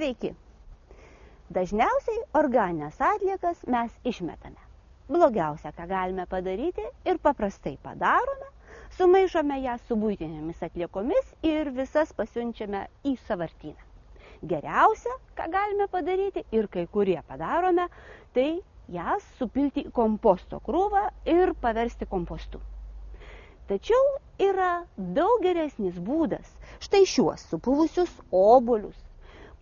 Sveiki! Dažniausiai organinės atliekas mes išmetame. Blogiausia, ką galime padaryti ir paprastai padarome, sumaišome ją su buitinėmis atliekomis ir visas pasiunčiame į sąvartyną. Geriausia, ką galime padaryti ir kai kurie padarome, tai jas supilti į komposto krūvą ir paversti kompostu. Tačiau yra daug geresnis būdas štai šiuos supuvusius obuolius,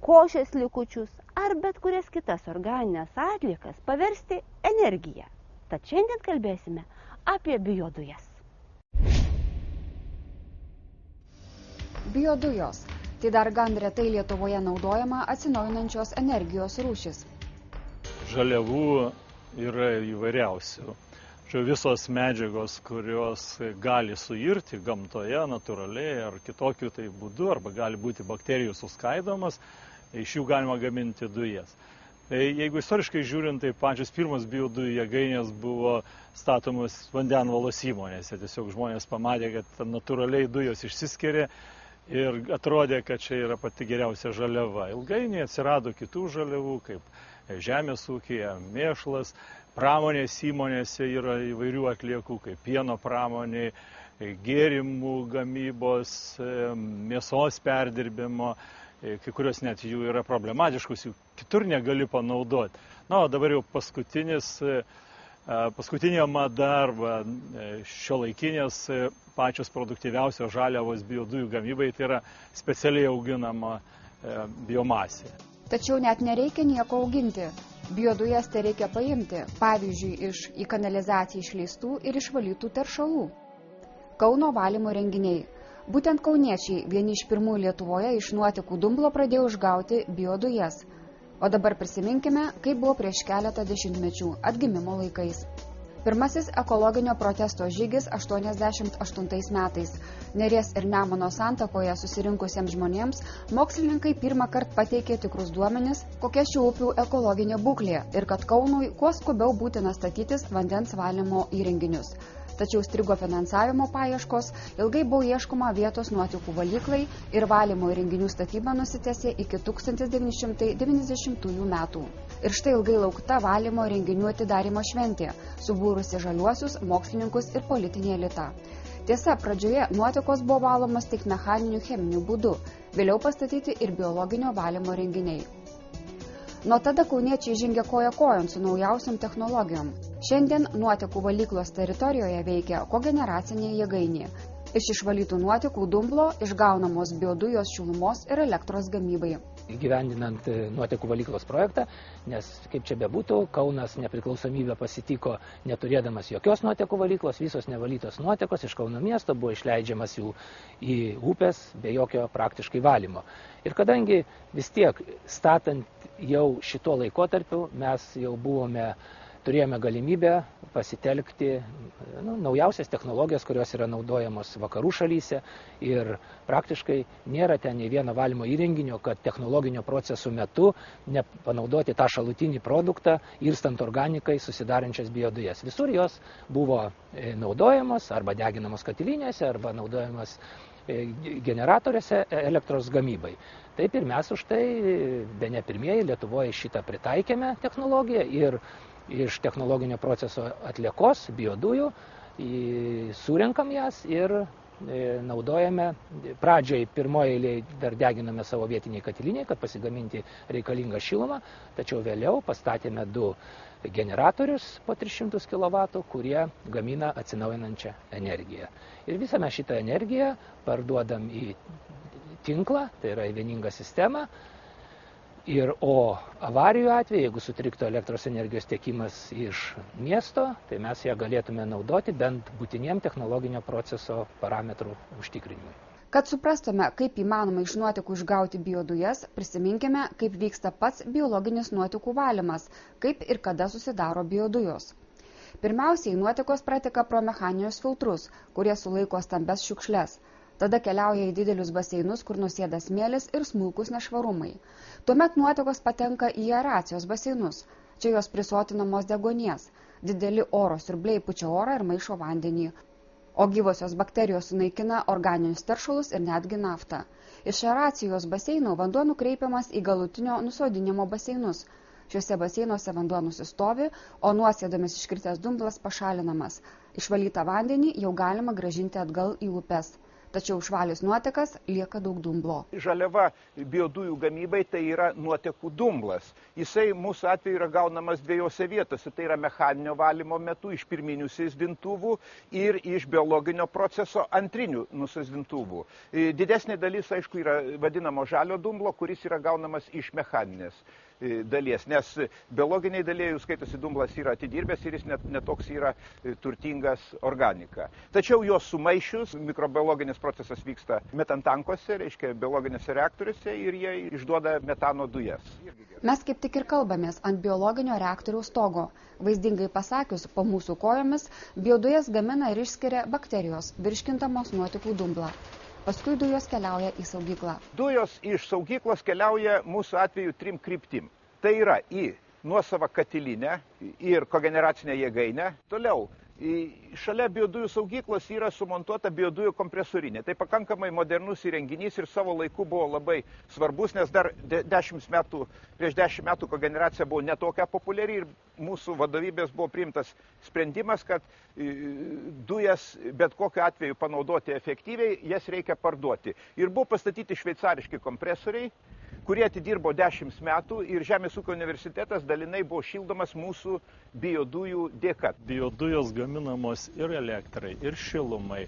košės likučius ar bet kurias kitas organinės atliekas paversti energiją. Tad šiandien kalbėsime apie biodujas. Biodujos – tai dar gan retai Lietuvoje naudojama atsinaujinančios energijos rūšis. Žaliavų yra įvairiausių. Visos medžiagos, kurios gali suirti gamtoje, natūraliai ar kitokiu tai būdu, arba gali būti bakterijų suskaidomas, iš jų galima gaminti dujas. Tai jeigu istoriškai žiūrint, tai pačios pirmos biodujų jėgainės buvo statomos vandenvalos įmonėse. Tiesiog žmonės pamatė, kad natūraliai dujos išsiskiria ir atrodė, kad čia yra pati geriausia žaliava. Ilgainiui atsirado kitų žaliavų, kaip žemės ūkyje, mėšlas. Pramonės įmonėse yra įvairių atliekų, kaip pieno pramonė, gėrimų gamybos, mėsos perdirbimo, kai kurios net jų yra problematiškus, jų kitur negali panaudoti. Na, o dabar jau paskutinė mada arba šiuolaikinės pačios produktyviausios žaliavos biodujų gamybai, tai yra specialiai auginama biomasė. Tačiau net nereikia nieko auginti. Biodujas tai reikia paimti, pavyzdžiui, iš į kanalizaciją išleistų ir išvalytų teršalų. Kauno valymo renginiai. Būtent kauniečiai vieni iš pirmųjų Lietuvoje iš nuotekų dumblo pradėjo išgauti biodujas. O dabar prisiminkime, kaip buvo prieš keletą dešimtmečių atgimimo laikais. Pirmasis ekologinio protesto žygis 88 metais. Neries ir Nemuno santakoje susirinkusiems žmonėms mokslininkai pirmą kartą pateikė tikrus duomenis, kokia šių upių ekologinė būklė ir kad Kaunui kuo skubiau būtina statytis vandens valymo įrenginius. Tačiau strigo finansavimo paieškos, ilgai buvo ieškoma vietos nuotekų valyklai ir valymo įrenginių statyba nusitęsė iki 1990 metų. Ir štai ilgai laukta valymo įrenginių atidarymo šventė, subūrusi žaliuosius, mokslininkus ir politinį elitą. Tiesa, pradžioje nuotekos buvo valomos tik mechaniniu cheminiu būdu, vėliau pastatyti ir biologinio valymo įrenginiai. Nuo tada kauniečiai žengė koja kojon su naujausiom technologijom. Šiandien nuotekų valyklos teritorijoje veikia kogeneracinė jėgainė. Iš išvalytų nuotekų dumblo išgaunamos biodujos šilumos ir elektros gamybai. Įgyvendinant nuotekų valyklos projektą, nes kaip čia bebūtų, Kaunas nepriklausomybę pasitiko neturėdamas jokios nuotekų valyklos, visos nevalytos nuotekos iš Kauno miesto buvo išleidžiamas jų į upės be jokio praktiškai valymo. Ir kadangi vis tiek statant jau šito laikotarpiu mes jau turėjome galimybę pasitelkti naujausias technologijas, kurios yra naudojamos vakarų šalyse ir praktiškai nėra ten nei vieno valymo įrenginio, kad technologinio proceso metu nepanaudoti tą šalutinį produktą, irstant organikai susidarančias biodujas. Visur jos buvo naudojamos arba deginamos katilinėse, arba naudojamos generatoriuose elektros gamybai. Taip ir mes už tai, bene pirmieji Lietuvoje šitą pritaikėme technologiją ir iš technologinio proceso atliekos, biodujų, surenkam jas ir naudojame. Pradžiai pirmoje eilėje dar deginame savo vietiniai katiliniai, kad pasigaminti reikalingą šilumą, tačiau vėliau pastatėme 2 generatorius po 300 kW, kurie gamina atsinaujinančią energiją. Ir visą mes šitą energiją parduodam į tinklą, tai yra į vieningą sistemą. O avarijų atveju, jeigu sutriktų elektros energijos tiekimas iš miesto, tai mes ją galėtume naudoti bent būtiniem technologinio proceso parametrų užtikrinimui. Kad suprastume, kaip įmanoma iš nuotekų išgauti biodujas, prisiminkime, kaip vyksta pats biologinis nuotekų valymas, kaip ir kada susidaro biodujos. Pirmiausiai nuotekos prateka pro mechaninius filtrus, kurie sulaiko stambes šiukšles. Tada keliauja į didelius baseinus, kur nusėda smėlis ir smulkus nešvarumai. Tuomet nuotekos patenka į aeracijos baseinus. Čia jos prisotinamos deguonies. Dideli oro siurbliai pučia orą ir maišo vandenį. o gyvosios bakterijos sunaikina organinius teršalus ir netgi naftą. Iš aeracijos baseinų vanduo nukreipiamas į galutinio nusodinimo baseinus. Šiuose baseinuose vanduo nusistovi, o nuosėdomis iškritęs dumblas pašalinamas. Išvalytą vandenį jau galima grąžinti atgal į upes. Tačiau išvalius nuotekas lieka daug dumblo. Žaliava biodujų gamybai tai yra nuotekų dumblas. Jisai mūsų atveju yra gaunamas dviejose vietose. Tai yra mechaninio valymo metu iš pirminių sėsdintuvų ir iš biologinio proceso antrinių nusėsdintuvų. Didesnė dalis, aišku, yra vadinamo žalio dumblo, kuris yra gaunamas iš mechaninės dalies, nes biologiniai daliai, skaitosi, dumblas yra atidirbęs ir jis netoks yra turtingas organika. Tačiau juos sumaišius, mikrobiologinis procesas vyksta metantankose, reiškia biologinėse reaktoriuose, ir jie išduoda metano dujas. Mes kaip tik ir kalbamės ant biologinio reaktoriaus stogo. Vaizdingai pasakius, po mūsų kojomis biodujas gamina ir išskiria bakterijos, virškintamos nuotekų dumblą. Paskui dujos keliauja į saugyklą. Dujos iš saugyklos keliauja mūsų atveju 3 kryptim. Tai yra į nuosavą katilinę ir kogeneracinę jėgainę. Toliau, šalia biodujų saugyklos yra sumontuota biodujų kompresorinė. Tai pakankamai modernus įrenginys ir savo laiku buvo labai svarbus, nes dar prieš 10 metų kogeneracija buvo netokia populiari ir mūsų vadovybės buvo priimtas sprendimas, kad dujas bet kokiu atveju panaudoti efektyviai, jas reikia parduoti. Ir buvo pastatyti šveicariški kompresoriai, kurie atidirbo 10 metų ir Žemės ūkio universitetas dalinai buvo šildomas mūsų biodujų dėka. Biodujos gaminamos ir elektrai, ir šilumai,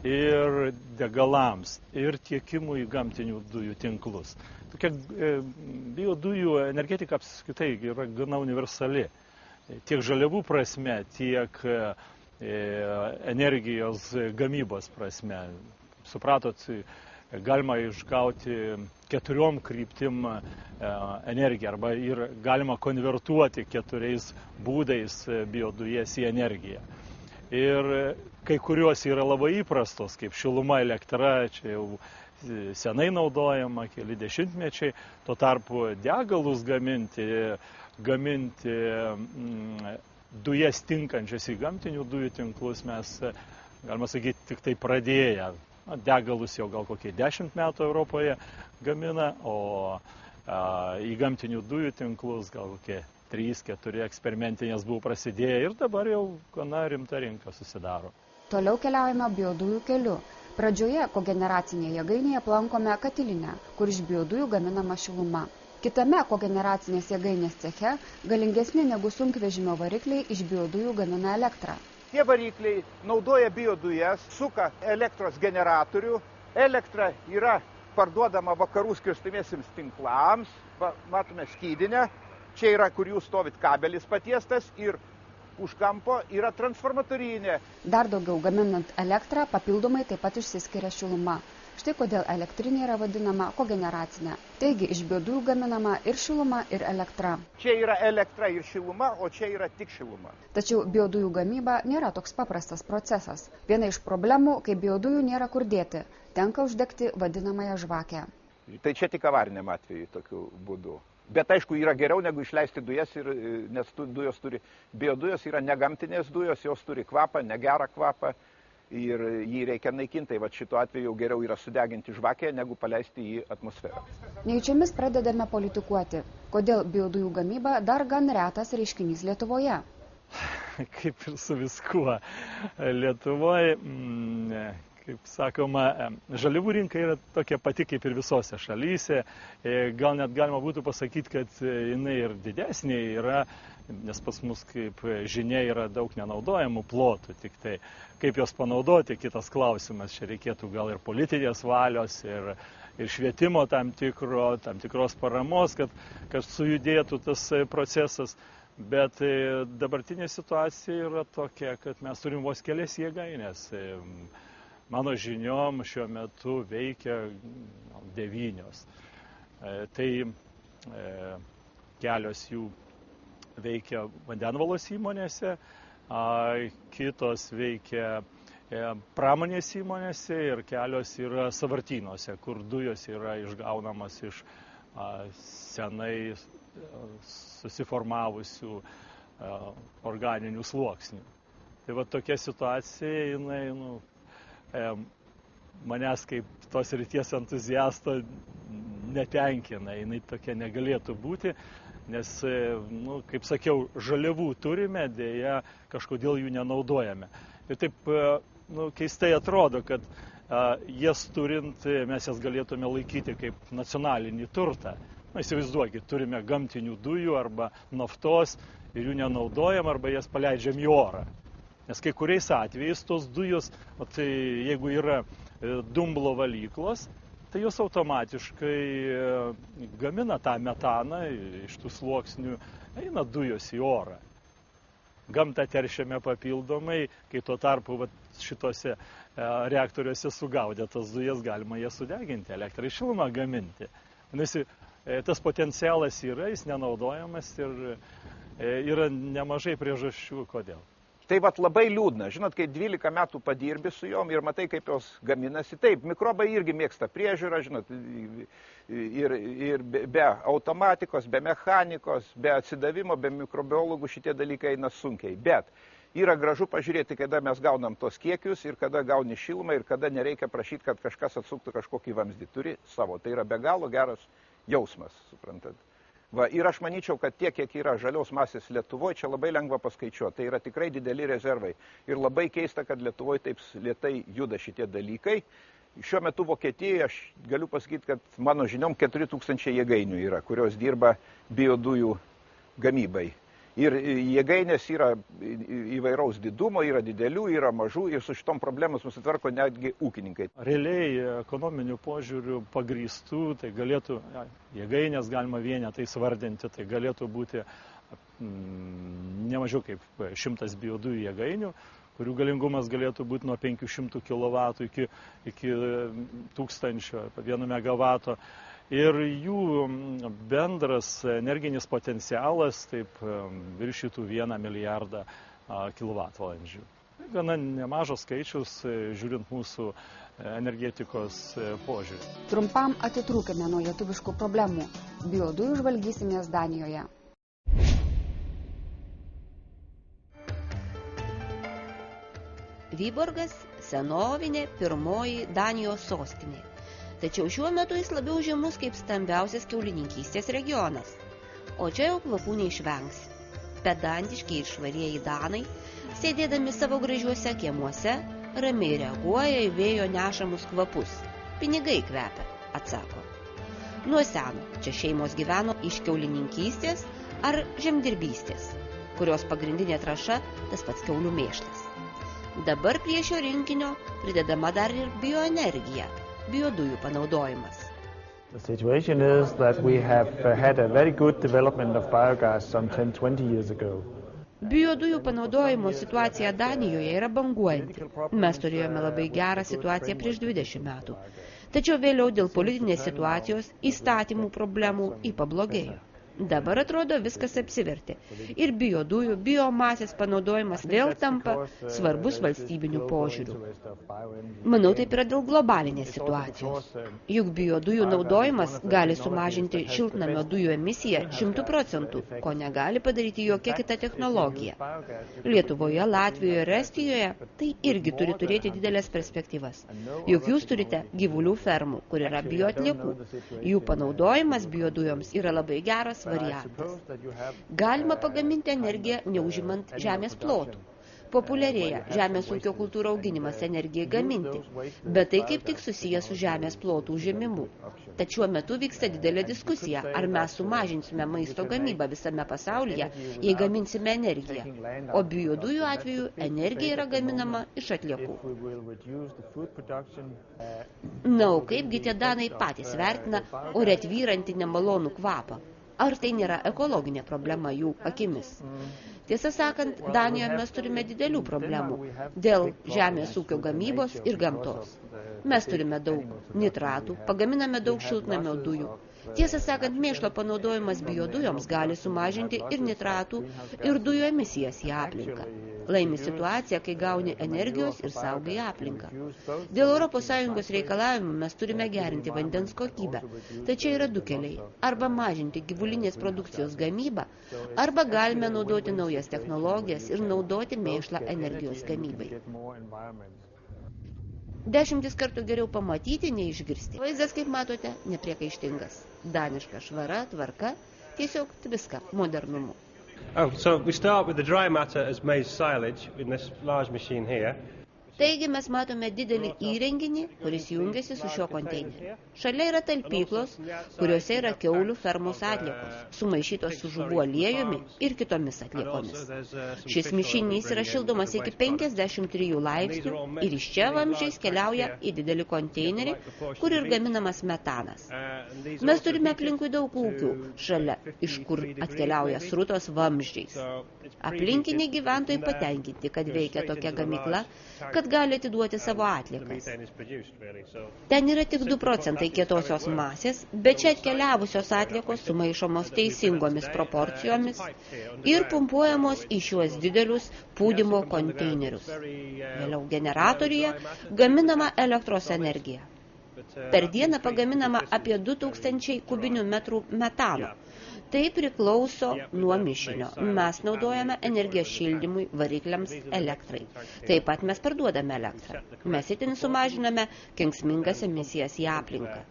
ir degalams, ir tiekimui į gamtinių dujų tinklus. Tokia biodujų energetika apskritai yra gana universali. Tiek žaliavų prasme, tiek energijos gamybos prasme. Supratot, galima išgauti 4 kryptim energiją arba ir galima konvertuoti 4 būdais biodujas į energiją. Ir kai kurios yra labai įprastos, kaip šiluma, elektra, čia jau senai naudojama, keli dešimtmečiai. Tuo tarpu degalus gaminti dujas tinkančias į gamtinių dujų tinklus mes, galima sakyti, tik tai pradėję. Degalus jau gal kokie 10 metų Europoje gamina, o į gamtinių dujų tinklus gal kokie 3-4 eksperimentinės buvo prasidėję ir dabar jau gana rimta rinka susidaro. Toliau keliaujame biodujų keliu. Pradžioje kogeneracinėje jėgainėje aplankome katilinę, kur iš biodujų gaminama šiluma. Kitame kogeneracinės jėgainės ceche galingesni negu sunkvežimio varikliai iš biodujų gamina elektrą. Tie varikliai naudoja biodujas, suka elektros generatorių. Elektra yra parduodama vakarų skirstomiesiems tinklams. Matome skydinę. Čia yra, kur jūs stovit, kabelis patiestas ir už kampo yra transformatorinė. Dar daugiau gaminant elektrą, papildomai taip pat išsiskiria šiluma. Štai kodėl elektrinė yra vadinama kogeneracinė. Taigi iš biodujų gaminama ir šiluma, ir elektra. Čia yra elektra ir šiluma, o čia yra tik šiluma. Tačiau biodujų gamyba nėra toks paprastas procesas. Viena iš problemų, kai biodujų nėra kur dėti, tenka uždegti vadinamąją žvakę. Tai čia tik avariniam atveju tokiu būdu. Bet aišku, yra geriau negu išleisti dujas, nes biodujos yra negamtinės dujos, jos turi kvapą, negerą kvapą. Ir jį reikia naikinti, tai šituo atveju geriau yra sudeginti žvakę, negu paleisti į atmosferą. Nejučiomis pradedame politikuoti. Kodėl biodujų gamyba dar gan retas reiškinys Lietuvoje? Kaip ir su viskuo. Lietuvoje, kaip sakoma, žaliavų rinka yra tokia pati kaip ir visose šalyse. Gal net galima būtų pasakyti, kad jinai ir didesnė yra, nes pas mus, kaip žinia, yra daug nenaudojamų plotų. Tik tai kaip jos panaudoti, kitas klausimas. Čia reikėtų gal ir politinės valios, ir švietimo tam tikros paramos, kad sujudėtų tas procesas. Bet dabartinė situacija yra tokia, kad mes turim vos kelias jėgainės. Mano žiniom šiuo metu veikia 9. Tai kelios jų veikia vandenvalos įmonėse, kitos veikia pramonės įmonėse ir kelios yra sąvartynuose, kur dujos yra išgaunamas iš senai susiformavusių organinių sluoksnių. Tai va tokia situacija, jinai, manęs kaip tos ryties entuziasto netenkina, jinai tokia negalėtų būti, nes, kaip sakiau, žaliavų turime, dėja kažkodėl jų nenaudojame. Ir taip, keistai atrodo, kad jas turint, mes jas galėtume laikyti kaip nacionalinį turtą. Įsivaizduokit, turime gamtinių dujų arba naftos ir jų nenaudojam arba jas paleidžiam į orą. Nes kai kuriais atvejais tos dujos, tai jeigu yra dumblo valyklos, tai jos automatiškai gamina tą metaną, iš tų sluoksnių eina dujos į orą. Gamtą teršiame papildomai, kai tuo tarpu šitose reaktoriuose sugaudė tas dujas, galima jas sudeginti, elektrą ir šilumą gaminti. Tas potencialas yra, jis nenaudojamas ir yra nemažai priežasčių, kodėl. Tai labai liūdna. Žinot, kai 12 metų padirbi su jom ir matai, kaip jos gaminasi. Taip, mikrobai irgi mėgsta priežiūrą, žinot, ir be automatikos, be mechanikos, be atsidavimo, be mikrobiologų šitie dalykai eina sunkiai. Bet yra gražu pažiūrėti, kada mes gaunam tos kiekius ir kada gauni šilumą ir kada nereikia prašyti, kad kažkas atsuktų kažkokį vamzdį. Turi savo. Tai yra be galo geras jausmas, suprantat. Ir aš manyčiau, kad tiek, kiek yra žalios masės Lietuvoje, čia labai lengva paskaičiuoti. Tai yra tikrai dideli rezervai. Ir labai keista, kad Lietuvoje taip lėtai juda šitie dalykai. Šiuo metu Vokietijoje, aš galiu pasakyti, kad mano žiniom 4000 jėgainių yra, kurios dirba biodujų gamybai. Ir jėgainės yra įvairaus didumo, yra didelių, yra mažų ir su šitom problemus susitvarko netgi ūkininkai. Realiai ekonominių požiūrių pagrįstų, tai galėtų, jėgainės galima vienetais vardinti, tai galėtų būti nemažiau kaip 100 biodujų jėgainių, kurių galingumas galėtų būti nuo 500 kW iki 1000 MW. Ir jų bendras energinis potencialas taip viršytų 1 milijardą kWh. Gana nemažas skaičius, žiūrint mūsų energetikos požiūrį. Trumpam atitrūkime nuo lietuviškų problemų. Biodujų žvalgysimės Danijoje. Vyborgas – senovinė pirmoji Danijos sostinė. Tačiau šiuo metu jis labiau žymus kaip stambiausias kiaulininkystės regionas. O čia jau kvapų neišvengsi. Pedantiški ir švarieji danai, sėdėdami savo gražiuose kiemuose, ramiai reaguoja į vėjo nešamus kvapus. Pinigai kvepia, atsako. Nuo seno čia šeimos gyveno iš kiaulininkystės ar žemdirbystės, kurios pagrindinė trąša tas pats kiaulių mėšlas. Dabar prie šio rinkinio pridedama dar ir bioenergija. Biodujų panaudojimas. The situation is that we have had a very good development of biogas some 10-20 years ago. Biodujų panaudojimo situacija Danijoje yra banguojanti. Mes turėjome labai gerą situaciją prieš 20 metų. Tačiau vėliau dėl politinės situacijos, įstatymų problemų pablogėjo. Dabar atrodo viskas apsivertė. Ir biodujų, biomasės panaudojimas vėl tampa svarbus valstybinių požiūrių. Manau, taip yra dėl globalinės situacijos. Juk biodujų naudojimas gali sumažinti šiltnamio dujų emisiją 100%, ko negali padaryti jokia kita technologija. Lietuvoje, Latvijoje ir Estijoje tai irgi turi turėti didelės perspektyvas. Juk jūs turite gyvulių fermų, kur yra bioatliekų. Jų panaudojimas biodujoms yra labai geras variantas. Galima pagaminti energiją neužimant žemės plotų. Populiarėja žemės ūkio kultūrų auginimas energijai gaminti, bet tai kaip tik susiję su žemės plotų užėmimu. Tačiau metu vyksta didelė diskusija, ar mes sumažinsime maisto gamybą visame pasaulyje, jei gaminsime energiją, o biodujų atveju energija yra gaminama iš atliekų. Na, o kaipgi tie danai patys vertina ore tvyrantį nemalonų kvapą? Ar tai nėra ekologinė problema jų akimis? Tiesą sakant, Danijoje mes turime didelių problemų dėl žemės ūkio gamybos ir gamtos. Mes turime daug nitratų, pagaminame daug šiltnamio dujų. Tiesą sakant, mėšlo panaudojimas biodujoms gali sumažinti ir nitratų, ir dujų emisijas į aplinką. Laimi situacija, kai gauni energijos ir saugai aplinką. Dėl ES reikalavimų mes turime gerinti vandens kokybę. Tai čia yra du keliai. Arba mažinti gyvulinės produkcijos gamybą, arba galime naudoti naujas technologijas ir naudoti mėšlą energijos gamybai. 10 kartų geriau pamatyti, nei išgirsti. Vaizdas, kaip matote, nepriekaištingas. Daniška švara, tvarka, tiesiog viską modernumu. So we start with the dry matter as maize silage in this large machine here. Taigi mes matome didelį įrenginį, kuris jungiasi su šio konteineriu. Šalia yra talpyklos, kuriuose yra kiaulių fermos atliekos, sumaišytos su žuvų aliejumi ir kitomis atliekomis. Šis mišinys yra šildomas iki 53 laipsnių ir iš čia vamzdžiais keliauja į didelį konteinerį, kur ir gaminamas metanas. Mes turime aplinkui daug ūkių šalia, iš kur atkeliauja srutos vamzdžiais. Aplinkiniai gyventojai patenkinti, kad veikia tokia gamykla, kad gali atiduoti savo atliekas. Ten yra tik 2 procentai kietosios masės, bet čia atkeliavusios atliekos sumaišomos teisingomis proporcijomis ir pumpuojamos į šiuos didelius pūdymo konteinerius. Vėliau generatoriuje gaminama elektros energija. Per dieną pagaminama apie 2000 kubinių metrų metano. Tai priklauso nuo mišinio. Mes naudojame energiją šildymui, varikliams, elektrai. Taip pat mes parduodame elektrą. Mes itin sumažiname kenksmingas emisijas į aplinką.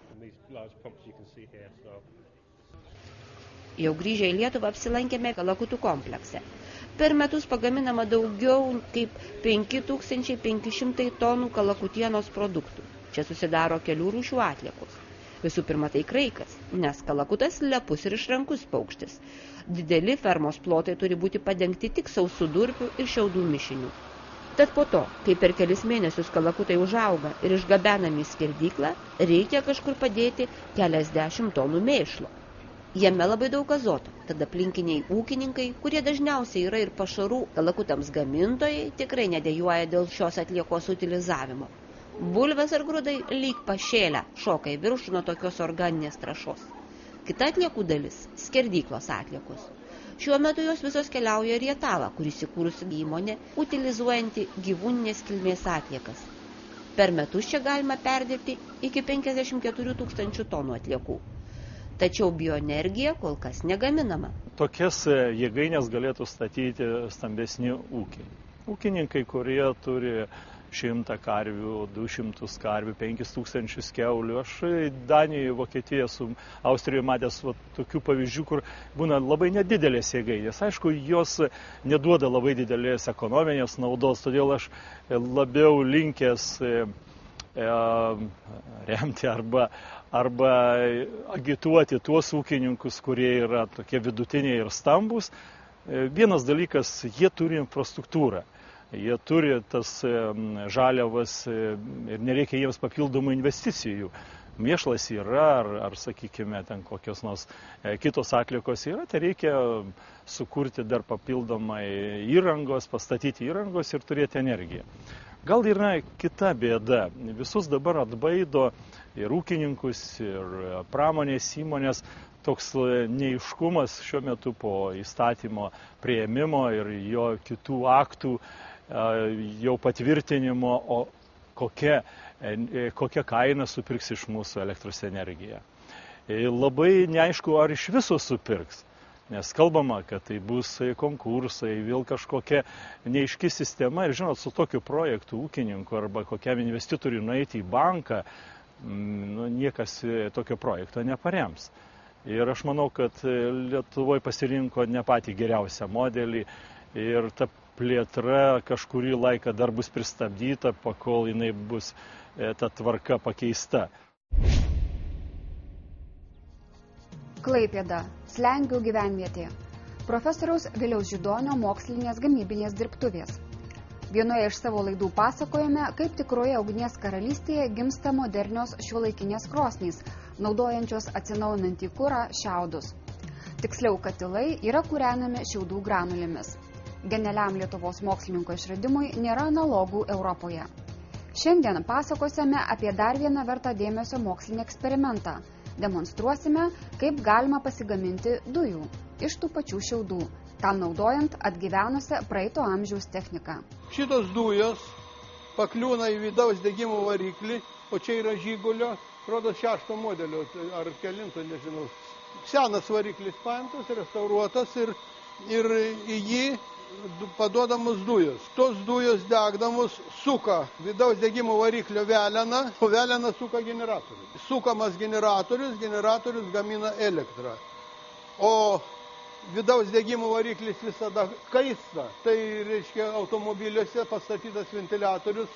Jau grįžę į Lietuvą apsilankėme Kalakutų komplekse. Per metus pagaminama daugiau kaip 5500 tonų kalakutienos produktų. Čia susidaro kelių rūšių atliekos. Visų pirma, tai kraikas, nes kalakutas lepus ir išrankus paukštis. Dideli fermos plotai turi būti padengti tik sausų durpių ir šiaudų mišinių. Tad po to, kai per kelis mėnesius kalakutai užauga ir išgabenami į skerdyklą, reikia kažkur padėti keliasdešimt tonų mėšlo. Jame labai daug azoto, tad aplinkiniai ūkininkai, kurie dažniausiai yra ir pašarų kalakutams gamintojai, tikrai nedejuoja dėl šios atliekos utilizavimo. Bulvės ar grūdai lyg pašėlę šoka į viršų nuo tokios organinės trąšos. Kita atliekų dalis – skerdyklos atliekos. Šiuo metu jos visos keliauja į Rietalą, kuris įkūrusi įmonė, utilizuojanti gyvūninės kilmės atliekas. Per metus čia galima perdirbti iki 54 000 tonų atliekų. Tačiau bioenergija kol kas negaminama. Tokias jėgainės galėtų statyti stambesni ūkiai. Ūkininkai, kurie turi 100 karvių, 200 karvių, 5000 kiaulių. Aš Danijoje, Vokietijoje, su Austrijoje matęs tokių pavyzdžių, kur būna labai nedidelės jėgainės. Aišku, jos neduoda labai didelės ekonominės naudos, todėl aš labiau linkęs remti arba agituoti tuos ūkininkus, kurie yra tokie vidutiniai ir stambus. Vienas dalykas, jie turi infrastruktūrą. Jie turi tas žaliavas ir nereikia jiems papildomų investicijų. Mėšlas yra, ar sakykime, ten kokios nors kitos atliekos yra, tai reikia sukurti dar papildomai įrangos, pastatyti įrangos ir turėti energiją. Gal yra kita bėda. Visus dabar atbaido ir ūkininkus, ir pramonės įmonės toks neaiškumas šiuo metu po įstatymo priėmimo ir jo kitų aktų jau patvirtinimo, o kokia kaina supirks iš mūsų elektros energiją. Labai neaišku, ar iš viso supirks, nes kalbama, kad tai bus konkursai, vėl kažkokia neaiški sistema ir žinot, su tokiu projektu ūkininku arba kokiam investitoriui nueiti į banką, niekas tokio projekto neparems. Ir aš manau, kad Lietuvoje pasirinko ne patį geriausią modelį ir ta plėtra kažkurį laiką dar bus pristabdyta, pakol jinai bus ta tvarka pakeista. Klaipėda, Slengių gyvenvietė. Profesoriaus Viliaus Židonio mokslinės gamybinės dirbtuvės. Vienoje iš savo laidų pasakojame, kaip tikroje ugnies karalystėje gimsta modernios šiuolaikinės krosnys, naudojančios atsinaujinantį kurą šiaudus. Tiksliau, katilai yra kūrenami šiaudų granulėmis. Genialiam Lietuvos mokslininko išradimui nėra analogų Europoje. Šiandien pasakosime apie dar vieną vertą dėmesio mokslinį eksperimentą Demonstruosime, kaip galima pasigaminti dujų iš tų pačių šiaudų, tam naudojant atgyvenusią praeito amžiaus techniką. Šitos dujos pakliūna į vidaus degimo variklį, o čia yra Žigulio, rodos 6 modelio, ar kelinto, nežinau. Senas variklis paimtas, restauruotas ir į jį paduodamos dujos. Tos dujos degdamos suka vidaus degimo variklio veleną, o veleną suka generatorius. Sukamas generatorius gamina elektrą. O vidaus degimo variklis visada kaista. Tai reiškia automobiliuose pastatytas ventiliatorius,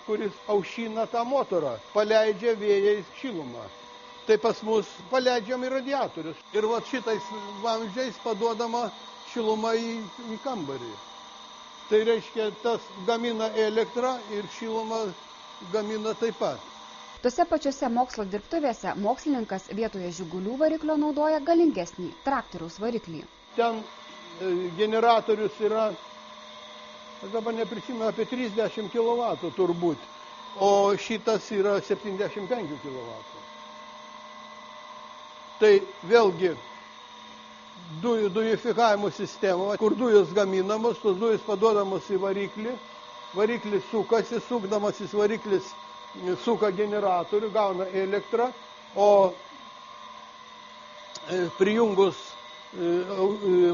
kuris aušina tą motorą, paleidžia vėjais šilumą. Tai pas mus paleidžiam į radiatorius. Ir va šitais vamzdžiais paduodama šilumą į kambarį. Tai reiškia, tas gamina elektrą ir šilumą gamina taip pat. Tose pačiose mokslo dirbtuvėse mokslininkas vietoje Žigulių variklio naudoja galingesnį traktoriaus variklį. Ten generatorius yra, aš dabar neprisimenu, apie 30 kW turbūt, o šitas yra 75 kW. Tai vėlgi dujifikavimo sistema, kur dujos gaminamos, tos dujos paduodamos į variklį, variklis sukasi, sukdamasis variklis suka generatorių, gauna elektrą, o prijungus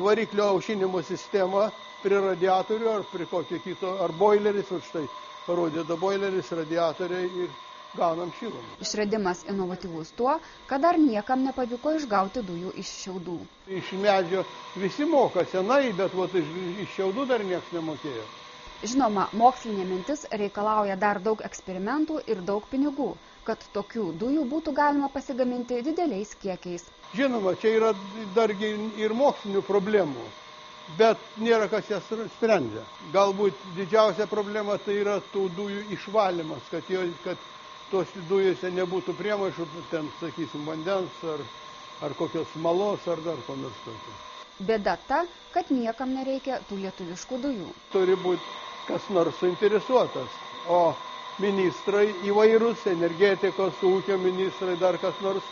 variklio aušinimo sistemą prie radiatorių ar prie kokio kito, ar boileris, už tai parodėta boileris, radiatoriai ir gaunam šilumą. Išradimas inovatyvus tuo, kad dar niekam nepavyko išgauti dujų iš šiaudų. Iš medžio visi moka senai, bet iš šiaudų dar niekas nemokėjo. Žinoma, mokslinė mintis reikalauja dar daug eksperimentų ir daug pinigų, kad tokių dujų būtų galima pasigaminti dideliais kiekiais. Žinoma, čia yra dargi ir mokslinių problemų, bet nėra kas jas sprendžia. Galbūt didžiausia problema tai yra tų dujų išvalymas, kad tos dujose nebūtų priemaišų, ten, sakysim, vandens ar kokios smalos ar dar ko nors tokio. Bėda ta, kad niekam nereikia tų lietuviškų dujų. Turi būti kas nors suinteresuotas, o ministrai įvairūs, energetikos, ūkio ministrai, dar kas nors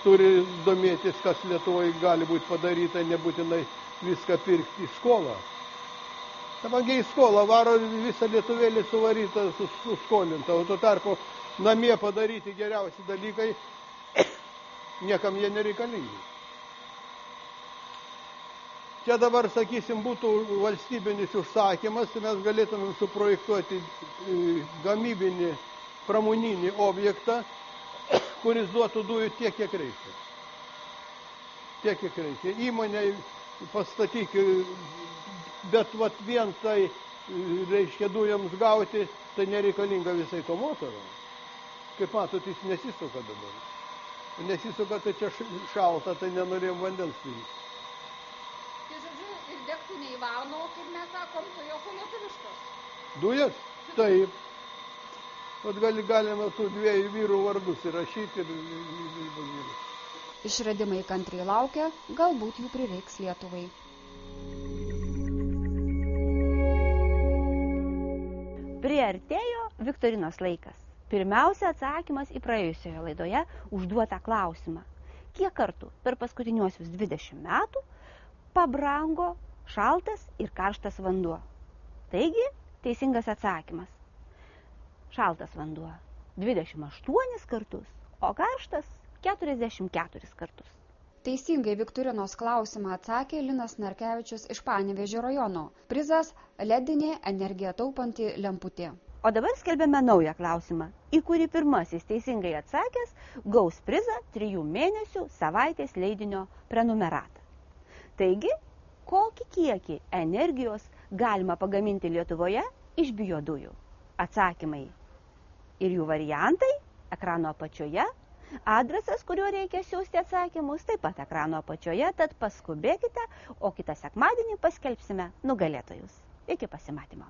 turi domėtis, kas Lietuvoje gali būti padaryta, nebūtinai viską pirkti į skolą. Kadangi į skolą varo visą lietuvėlį suvarytą, suskolinta, o tuo tarpu namie padaryti geriausi dalykai, niekam jie nereikalingi. Čia dabar, sakysim, būtų valstybinis užsakymas, tai mes galėtumėm suprojektuoti gamybinį, pramoninį objektą, kuris duotų dujų tiek, kiek reikia. Tiek, kiek reikia. Įmonei pastatyk, bet vien tai, reiškia, dujams gauti, tai nereikalinga visai to motoro. Kaip matot, jis nesisuka dabar. Nesisuka, tai čia šalta, tai nenorėjom vandens pilti. Tai žodžiu, ir degtinė įvano, kaip mes sakom, to jos lietuviškos. Dujas? Taip. Vat galima tų dviejų vyrų vardus įrašyti ir... Išradimai kantriai laukia, galbūt jų prireiks Lietuvai. Priartėjo viktorinos laikas. Pirmiausia atsakymas į praėjusioje laidoje užduotą klausimą. Kiek kartų per paskutiniuosius 20 metų pabrango šaltas ir karštas vanduo? Taigi, teisingas atsakymas. Šaltas vanduo 28 kartus, o karštas 44 kartus. Teisingai viktorinos klausimą atsakė Linas Narkevičius iš Panevėžio rajono. Prizas ledinė energiją taupanti lemputė. O dabar skelbiame naują klausimą, į kurį pirmasis teisingai atsakęs gaus prizą 3 mėnesių savaitės leidinio prenumeratą. Taigi, kokį kiekį energijos galima pagaminti Lietuvoje iš biodujų? Atsakymai ir jų variantai ekrano apačioje, adresas, kuriuo reikia siųsti atsakymus, taip pat ekrano apačioje, tad paskubėkite, o kitą sekmadienį paskelbsime nugalėtojus. Iki pasimatymo.